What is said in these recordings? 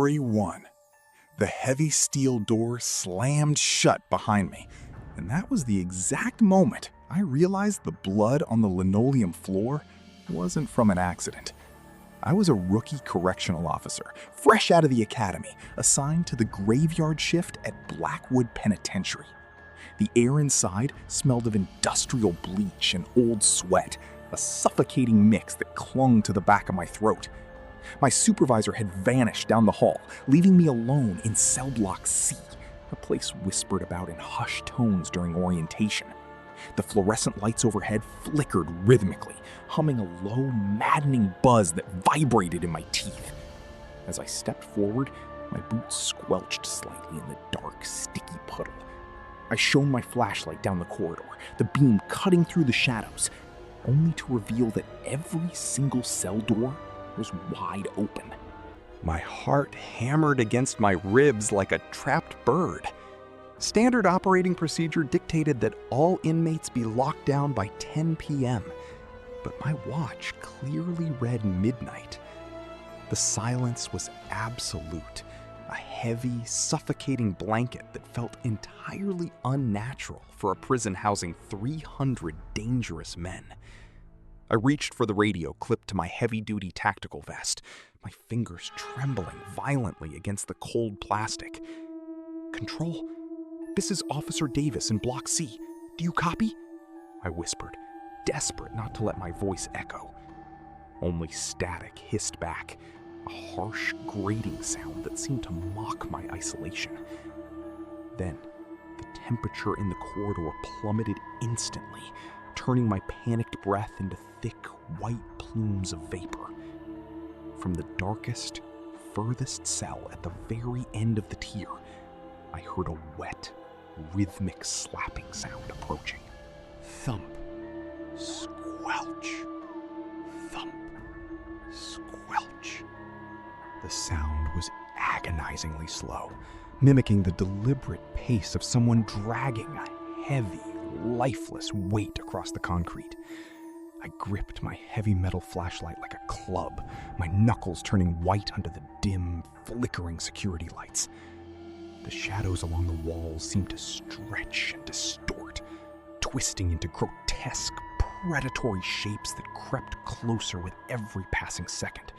Story 1. The heavy steel door slammed shut behind me, and that was the exact moment I realized the blood on the linoleum floor wasn't from an accident. I was a rookie correctional officer, fresh out of the academy, assigned to the graveyard shift at Blackwood Penitentiary. The air inside smelled of industrial bleach and old sweat, a suffocating mix that clung to the back of my throat. My supervisor had vanished down the hall, leaving me alone in cell block C, a place whispered about in hushed tones during orientation. The fluorescent lights overhead flickered rhythmically, humming a low, maddening buzz that vibrated in my teeth. As I stepped forward, my boots squelched slightly in the dark, sticky puddle. I shone my flashlight down the corridor, the beam cutting through the shadows, only to reveal that every single cell door was wide open. My heart hammered against my ribs like a trapped bird. Standard operating procedure dictated that all inmates be locked down by 10 p.m., but my watch clearly read midnight. The silence was absolute, a heavy, suffocating blanket that felt entirely unnatural for a prison housing 300 dangerous men. I reached for the radio clipped to my heavy-duty tactical vest, my fingers trembling violently against the cold plastic. "Control, this is Officer Davis in Block C. Do you copy?" I whispered, desperate not to let my voice echo. Only static hissed back, a harsh, grating sound that seemed to mock my isolation. Then, the temperature in the corridor plummeted instantly, turning my panicked breath into thick, white plumes of vapor. From the darkest, furthest cell at the very end of the tier, I heard a wet, rhythmic slapping sound approaching. Thump, squelch, thump, squelch. The sound was agonizingly slow, mimicking the deliberate pace of someone dragging a heavy, lifeless weight across the concrete. I gripped my heavy metal flashlight like a club, my knuckles turning white under the dim, flickering security lights. The shadows along the walls seemed to stretch and distort, twisting into grotesque, predatory shapes that crept closer with every passing second.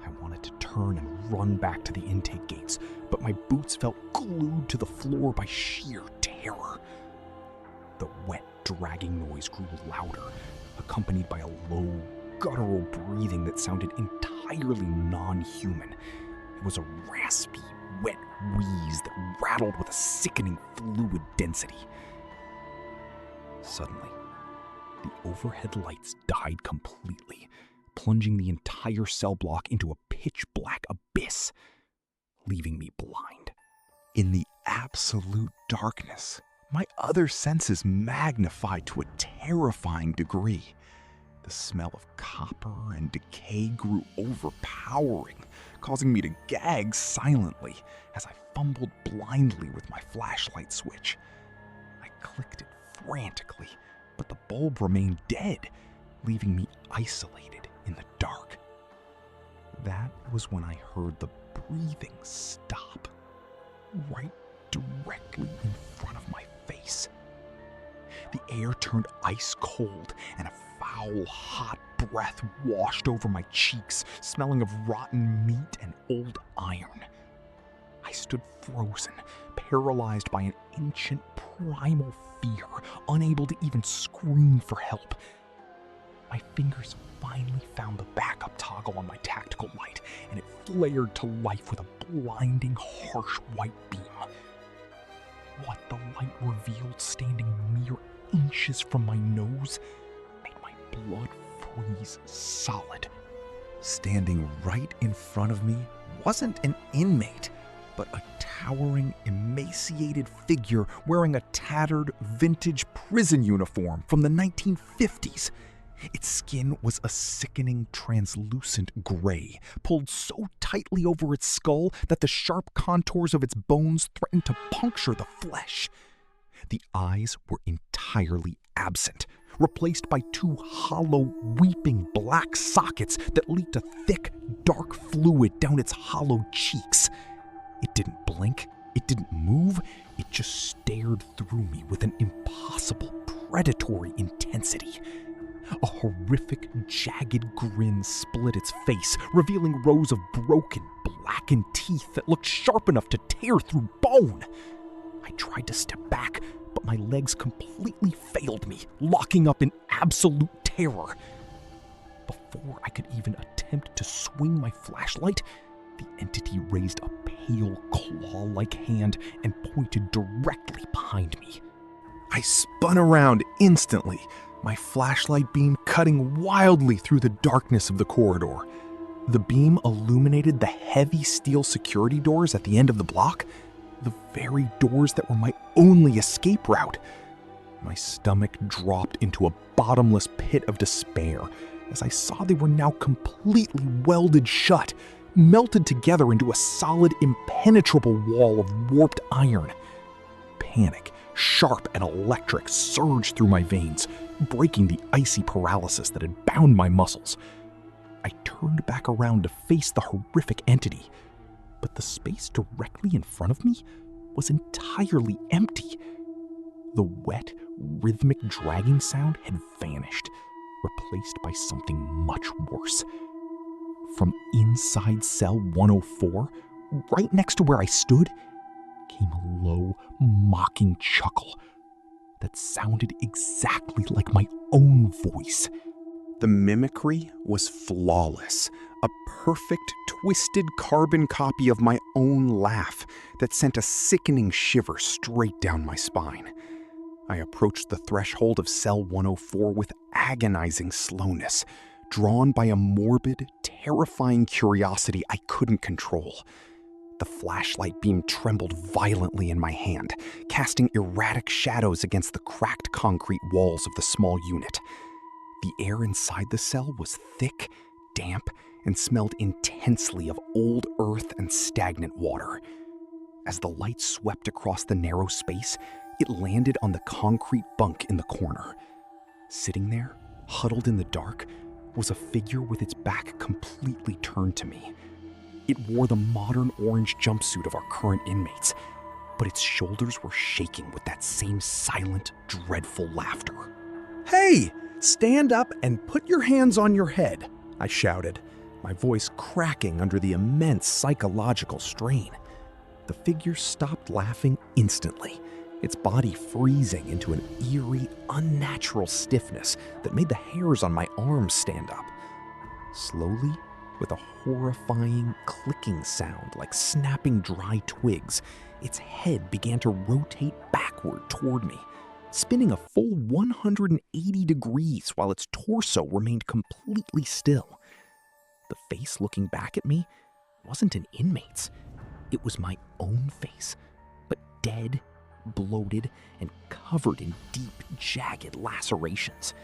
I wanted to turn and run back to the intake gates, but my boots felt glued to the floor by sheer terror. The wet, dragging noise grew louder, accompanied by a low, guttural breathing that sounded entirely non-human. It was a raspy, wet wheeze that rattled with a sickening fluid density. Suddenly, the overhead lights died completely, plunging the entire cell block into a pitch-black abyss, leaving me blind. In the absolute darkness, my other senses magnified to a terrifying degree. The smell of copper and decay grew overpowering, causing me to gag silently as I fumbled blindly with my flashlight switch. I clicked it frantically, but the bulb remained dead, leaving me isolated in the dark. That was when I heard the breathing stop, right directly in front of my face. The air turned ice cold, and a foul, hot breath washed over my cheeks, smelling of rotten meat and old iron. I stood frozen, paralyzed by an ancient, primal fear, unable to even scream for help. My fingers finally found the backup toggle on my tactical light, and it flared to life with a blinding, harsh white beam. What the light revealed standing mere inches from my nose made my blood freeze solid. Standing right in front of me wasn't an inmate, but a towering, emaciated figure wearing a tattered, vintage prison uniform from the 1950s. Its skin was a sickening, translucent gray, pulled so tightly over its skull that the sharp contours of its bones threatened to puncture the flesh. The eyes were entirely absent, replaced by two hollow, weeping black sockets that leaked a thick, dark fluid down its hollow cheeks. It didn't blink, it didn't move, it just stared through me with an impossible, predatory intensity. A horrific, jagged grin split its face, revealing rows of broken, blackened teeth that looked sharp enough to tear through bone. I tried to step back, but my legs completely failed me, locking up in absolute terror. Before I could even attempt to swing my flashlight, the entity raised a pale, claw-like hand and pointed directly behind me. I spun around instantly, my flashlight beam cutting wildly through the darkness of the corridor. The beam illuminated the heavy steel security doors at the end of the block, the very doors that were my only escape route. My stomach dropped into a bottomless pit of despair as I saw they were now completely welded shut, melted together into a solid, impenetrable wall of warped iron. Panic, sharp and electric, surged through my veins, breaking the icy paralysis that had bound my muscles. I turned back around to face the horrific entity, but the space directly in front of me was entirely empty. The wet, rhythmic dragging sound had vanished, replaced by something much worse. From inside cell 104, right next to where I stood, came a low, mocking chuckle that sounded exactly like my own voice. The mimicry was flawless, a perfect, twisted carbon copy of my own laugh that sent a sickening shiver straight down my spine. I approached the threshold of cell 104 with agonizing slowness, drawn by a morbid, terrifying curiosity I couldn't control. The flashlight beam trembled violently in my hand, casting erratic shadows against the cracked concrete walls of the small unit. The air inside the cell was thick, damp, and smelled intensely of old earth and stagnant water. As the light swept across the narrow space, it landed on the concrete bunk in the corner. Sitting there, huddled in the dark, was a figure with its back completely turned to me. It wore the modern orange jumpsuit of our current inmates, but its shoulders were shaking with that same silent, dreadful laughter. "Hey, stand up and put your hands on your head," I shouted, my voice cracking under the immense psychological strain. The figure stopped laughing instantly, its body freezing into an eerie, unnatural stiffness that made the hairs on my arms stand up. Slowly, with a horrifying, clicking sound like snapping dry twigs, its head began to rotate backward toward me, spinning a full 180 degrees while its torso remained completely still. The face looking back at me wasn't an inmate's. It was my own face, but dead, bloated, and covered in deep, jagged lacerations.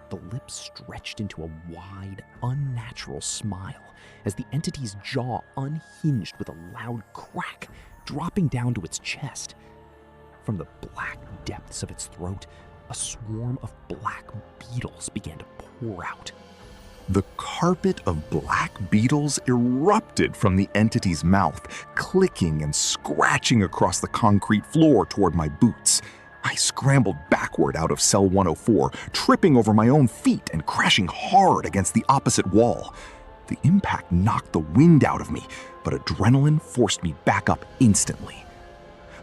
The lips stretched into a wide, unnatural smile as the entity's jaw unhinged with a loud crack, dropping down to its chest. From the black depths of its throat, a swarm of black beetles began to pour out. The carpet of black beetles erupted from the entity's mouth, clicking and scratching across the concrete floor toward my boots. I scrambled backward out of cell 104, tripping over my own feet and crashing hard against the opposite wall. The impact knocked the wind out of me, but adrenaline forced me back up instantly.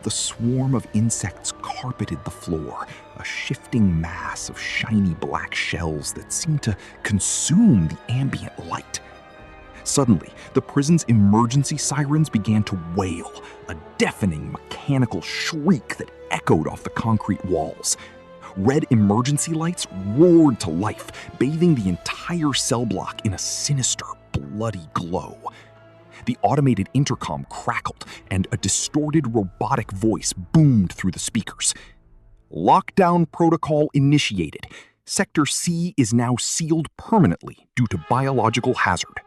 The swarm of insects carpeted the floor, a shifting mass of shiny black shells that seemed to consume the ambient light. Suddenly, the prison's emergency sirens began to wail, a deafening mechanical shriek that echoed off the concrete walls. Red emergency lights roared to life, bathing the entire cell block in a sinister, bloody glow. The automated intercom crackled, and a distorted robotic voice boomed through the speakers. "Lockdown protocol initiated. Sector C is now sealed permanently due to biological hazard."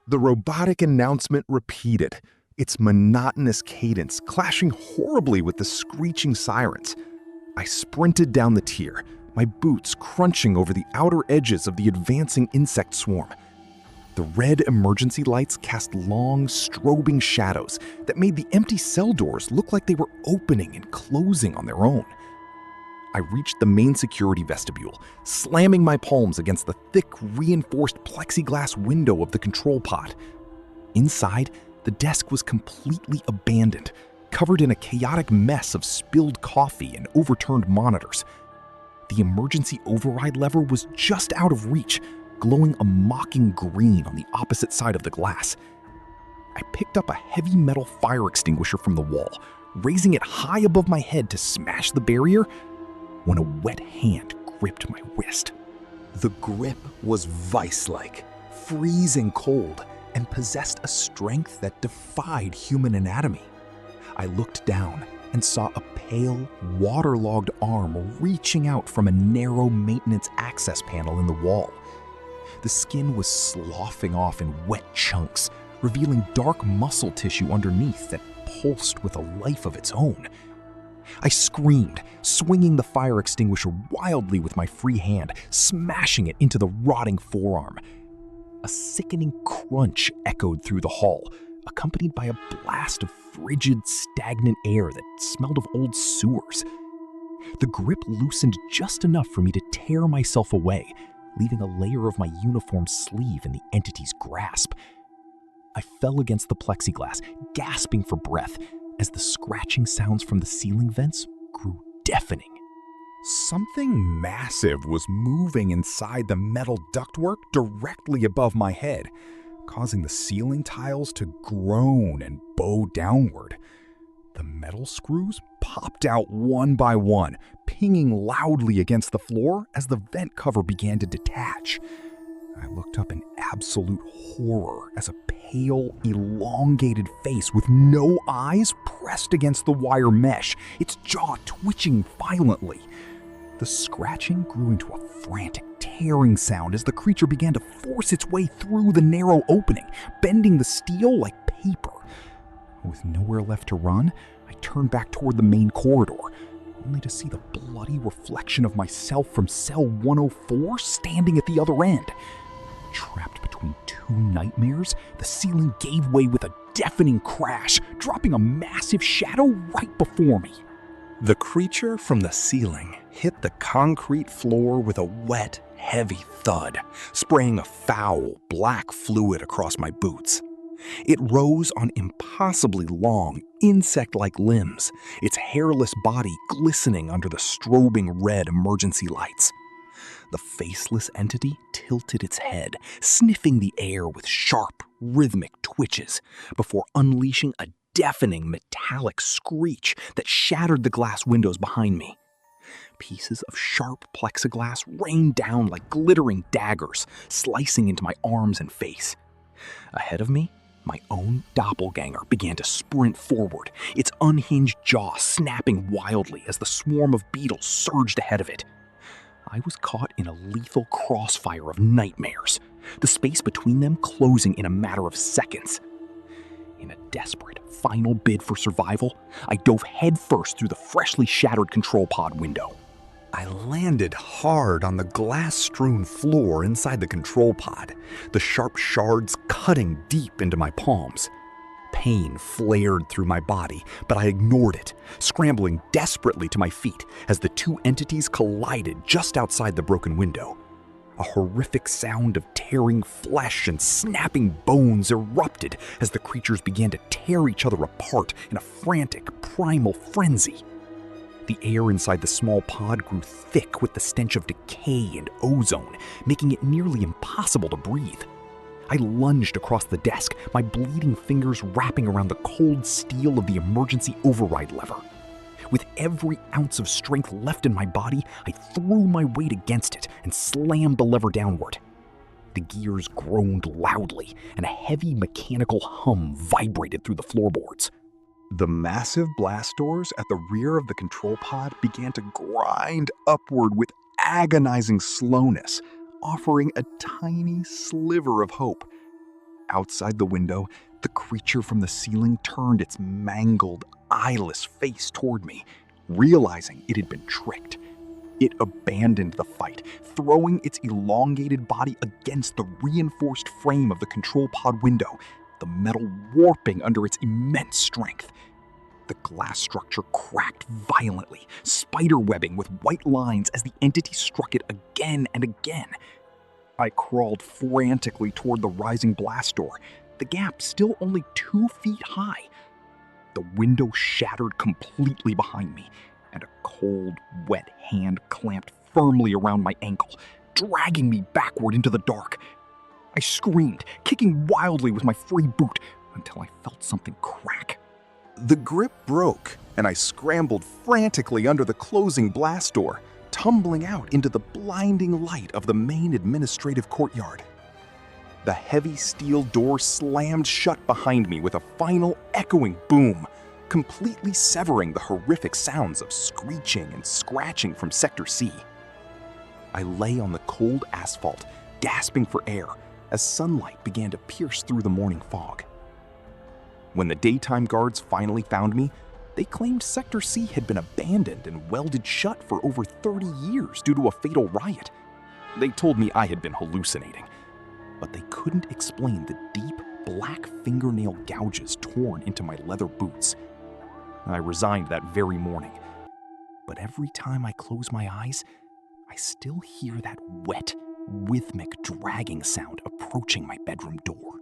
The robotic announcement repeated, its monotonous cadence clashing horribly with the screeching sirens. I sprinted down the tier, my boots crunching over the outer edges of the advancing insect swarm. The red emergency lights cast long, strobing shadows that made the empty cell doors look like they were opening and closing on their own. I reached the main security vestibule, slamming my palms against the thick, reinforced plexiglass window of the control pod. Inside, the desk was completely abandoned, covered in a chaotic mess of spilled coffee and overturned monitors. The emergency override lever was just out of reach, glowing a mocking green on the opposite side of the glass. I picked up a heavy metal fire extinguisher from the wall, raising it high above my head to smash the barrier when a wet hand gripped my wrist. The grip was vice-like, freezing cold, and possessed a strength that defied human anatomy. I looked down and saw a pale, waterlogged arm reaching out from a narrow maintenance access panel in the wall. The skin was sloughing off in wet chunks, revealing dark muscle tissue underneath that pulsed with a life of its own. I screamed, swinging the fire extinguisher wildly with my free hand, smashing it into the rotting forearm. A sickening crunch echoed through the hall, accompanied by a blast of frigid, stagnant air that smelled of old sewers. The grip loosened just enough for me to tear myself away, leaving a layer of my uniform sleeve in the entity's grasp. I fell against the plexiglass, gasping for breath, as the scratching sounds from the ceiling vents grew deafening. Something massive was moving inside the metal ductwork directly above my head, causing the ceiling tiles to groan and bow downward. The metal screws popped out one by one, pinging loudly against the floor as the vent cover began to detach. I looked up in absolute horror as a pale, elongated face with no eyes pressed against the wire mesh, its jaw twitching violently. The scratching grew into a frantic, tearing sound as the creature began to force its way through the narrow opening, bending the steel like paper. With nowhere left to run, I turned back toward the main corridor, only to see the bloody reflection of myself from cell 104 standing at the other end. Trapped between two nightmares, the ceiling gave way with a deafening crash, dropping a massive shadow right before me. The creature from the ceiling hit the concrete floor with a wet, heavy thud, spraying a foul, black fluid across my boots. It rose on impossibly long, insect-like limbs, its hairless body glistening under the strobing red emergency lights. The faceless entity tilted its head, sniffing the air with sharp, rhythmic twitches, before unleashing a deafening metallic screech that shattered the glass windows behind me. Pieces of sharp plexiglass rained down like glittering daggers, slicing into my arms and face. Ahead of me, my own doppelganger began to sprint forward, its unhinged jaw snapping wildly as the swarm of beetles surged ahead of it. I was caught in a lethal crossfire of nightmares, the space between them closing in a matter of seconds. In a desperate, final bid for survival, I dove headfirst through the freshly shattered control pod window. I landed hard on the glass-strewn floor inside the control pod, the sharp shards cutting deep into my palms. Pain flared through my body, but I ignored it, scrambling desperately to my feet as the two entities collided just outside the broken window. A horrific sound of tearing flesh and snapping bones erupted as the creatures began to tear each other apart in a frantic, primal frenzy. The air inside the small pod grew thick with the stench of decay and ozone, making it nearly impossible to breathe. I lunged across the desk, my bleeding fingers wrapping around the cold steel of the emergency override lever. With every ounce of strength left in my body, I threw my weight against it and slammed the lever downward. The gears groaned loudly, and a heavy mechanical hum vibrated through the floorboards. The massive blast doors at the rear of the control pod began to grind upward with agonizing slowness, offering a tiny sliver of hope. Outside the window, the creature from the ceiling turned its mangled, eyeless face toward me, realizing it had been tricked. It abandoned the fight, throwing its elongated body against the reinforced frame of the control pod window, the metal warping under its immense strength. The glass structure cracked violently, spiderwebbing with white lines as the entity struck it again and again. I crawled frantically toward the rising blast door, the gap still only 2 feet high. The window shattered completely behind me, and a cold, wet hand clamped firmly around my ankle, dragging me backward into the dark. I screamed, kicking wildly with my free boot, until I felt something crack. The grip broke, and I scrambled frantically under the closing blast door, tumbling out into the blinding light of the main administrative courtyard. The heavy steel door slammed shut behind me with a final echoing boom, completely severing the horrific sounds of screeching and scratching from Sector C. I lay on the cold asphalt, gasping for air, as sunlight began to pierce through the morning fog. When the daytime guards finally found me, they claimed Sector C had been abandoned and welded shut for over 30 years due to a fatal riot. They told me I had been hallucinating, but they couldn't explain the deep, black fingernail gouges torn into my leather boots. I resigned that very morning, but every time I close my eyes, I still hear that wet, rhythmic dragging sound approaching my bedroom door.